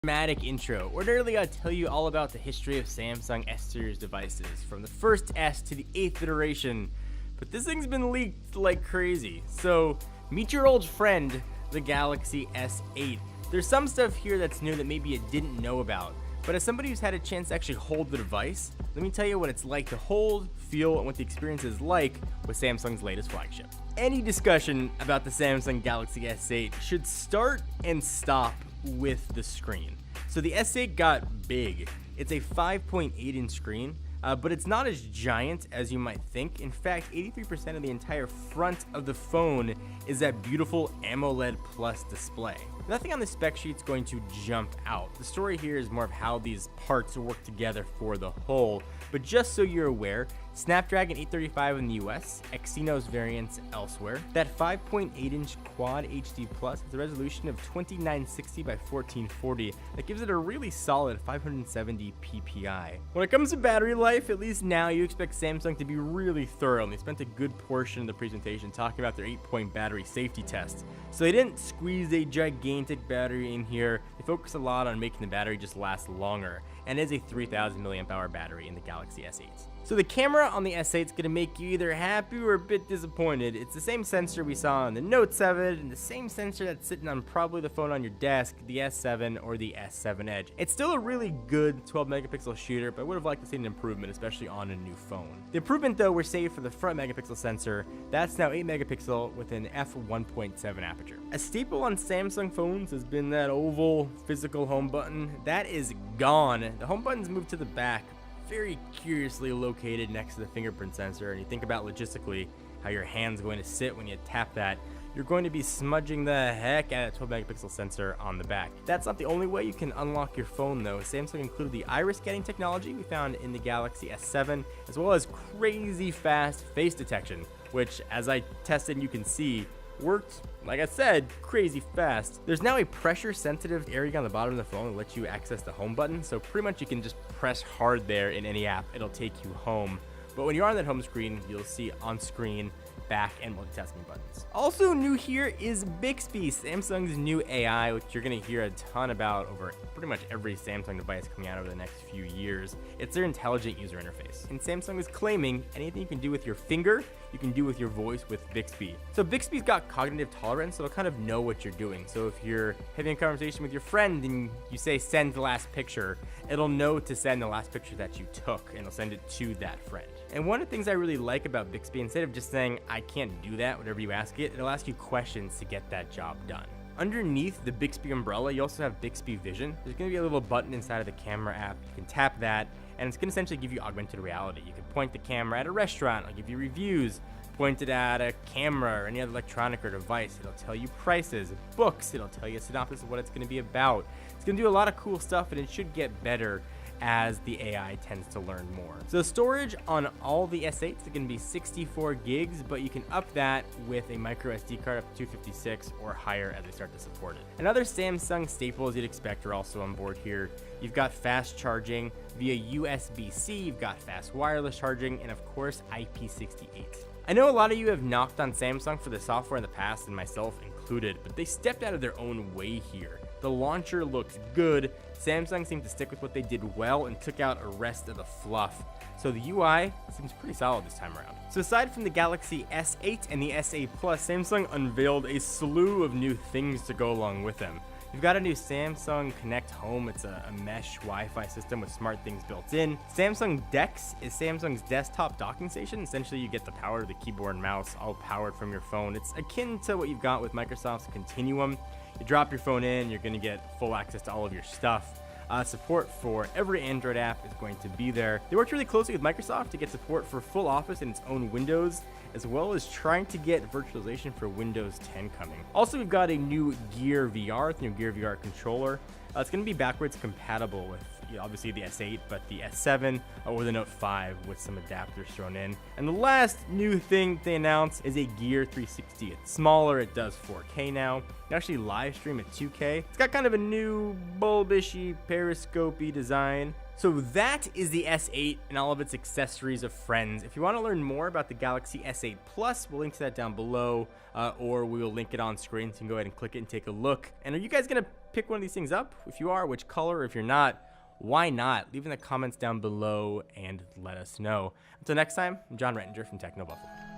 Dramatic intro. Ordinarily, I'd tell you all about the history of Samsung S series devices, from the first S to the 8th iteration, but this thing's been leaked like crazy. So, meet your old friend, the Galaxy S8. There's some stuff here that's new that maybe you didn't know about, but as somebody who's had a chance to actually hold the device, let me tell you what it's like to hold, feel, and what the experience is like with Samsung's latest flagship. Any discussion about the Samsung Galaxy S8 should start and stop with the screen. So the S8 got big. It's a 5.8-inch screen, but it's not as giant as you might think. In fact, 83% of the entire front of the phone is that beautiful AMOLED Plus display. Nothing on the spec sheet's going to jump out. The story here is more of how these parts work together for the whole. But just so you're aware, Snapdragon 835 in the US, Exynos variants elsewhere. That 5.8-inch Quad HD Plus has a resolution of 2960 by 1440 that gives it a really solid 570 ppi. When it comes to battery life, at least now you expect Samsung to be really thorough, and they spent a good portion of the presentation talking about their 8-point battery safety test. So they didn't squeeze a gigantic battery in here. They focused a lot on making the battery just last longer, and it is a 3000 mAh battery in the Galaxy S8. So the camera on the S8 is going to make you either happy or a bit disappointed. It's the same sensor we saw on the Note 7 and the same sensor that's sitting on probably the phone on your desk, the S7 or the S7 Edge. It's still a really good 12 megapixel shooter, but I would have liked to see an improvement, especially on a new phone. The improvement though were saved for the front megapixel sensor. That's now 8 megapixel with an f1.7 aperture. A staple on Samsung phones has been that oval physical home button. That is gone. The home button's moved to the back, very curiously located next to the fingerprint sensor, and you think about logistically how your hand's going to sit when you tap that, you're going to be smudging the heck out of that 12 megapixel sensor on the back. That's not the only way you can unlock your phone though. Samsung included the iris scanning technology we found in the Galaxy S7, as well as crazy fast face detection, which as I tested and you can see, worked, like I said, crazy fast. There's now a pressure sensitive area on the bottom of the phone that lets you access the home button, so pretty much you can just press hard there in any app, it'll take you home. But when you're on that home screen, you'll see on screen, back, and multitasking buttons. Also new here is Bixby, Samsung's new AI, which you're going to hear a ton about over pretty much every Samsung device coming out over the next few years. It's their intelligent user interface. And Samsung is claiming anything you can do with your finger, you can do with your voice with Bixby. So Bixby's got cognitive tolerance, so it'll kind of know what you're doing. So if you're having a conversation with your friend and you say send the last picture, it'll know to send the last picture that you took, and it'll send it to that friend. And one of the things I really like about Bixby, instead of just saying I can't do that whatever you ask it, it'll ask you questions to get that job done. Underneath the Bixby umbrella, you also have Bixby Vision. There's going to be a little button inside of the camera app. You can tap that, and it's going to essentially give you augmented reality. You can point the camera at a restaurant, it'll give you reviews. Point it at a camera or any other electronic or device. It'll tell you prices, books, it'll tell you a synopsis of what it's going to be about. It's going to do a lot of cool stuff, and it should get better as the AI tends to learn more. So storage on all the S8s is going to be 64 gigs, but you can up that with a micro SD card up to 256 or higher as they start to support it. And other Samsung staples you'd expect are also on board here. You've got fast charging via USB-C, you've got fast wireless charging, and of course IP68. I know a lot of you have knocked on Samsung for the software in the past, and myself included, but they stepped out of their own way here. The launcher looks good. Samsung seemed to stick with what they did well and took out a rest of the fluff. So the UI seems pretty solid this time around. So aside from the Galaxy S8 and the S8 Plus, Samsung unveiled a slew of new things to go along with them. You've got a new Samsung Connect Home. It's a mesh Wi-Fi system with SmartThings built in. Samsung DeX is Samsung's desktop docking station. Essentially, you get the power of the keyboard and mouse all powered from your phone. It's akin to what you've got with Microsoft's Continuum. You drop your phone in, you're going to get full access to all of your stuff. Support for every Android app is going to be there. They worked really closely with Microsoft to get support for full Office and its own Windows, as well as trying to get virtualization for Windows 10 coming. Also, we've got a new Gear VR, the new Gear VR controller. It's going to be backwards compatible with obviously the S8, but the S7 or the Note 5 with some adapters thrown in. And the last new thing they announced is a Gear 360. It's smaller, it does 4K now. You can actually live stream at 2K. It's got kind of a new bulbishy, periscopy design. So that is the S8 and all of its accessories of friends. If you want to learn more about the Galaxy S8 Plus, we'll link to that down below, or we will link it on screen, so you can go ahead and click it and take a look. And are you guys going to pick one of these things up? If you are, which color? If you're not, why not? Leave in the comments down below and let us know. Until next time, I'm John Rettinger from Techno Buffalo.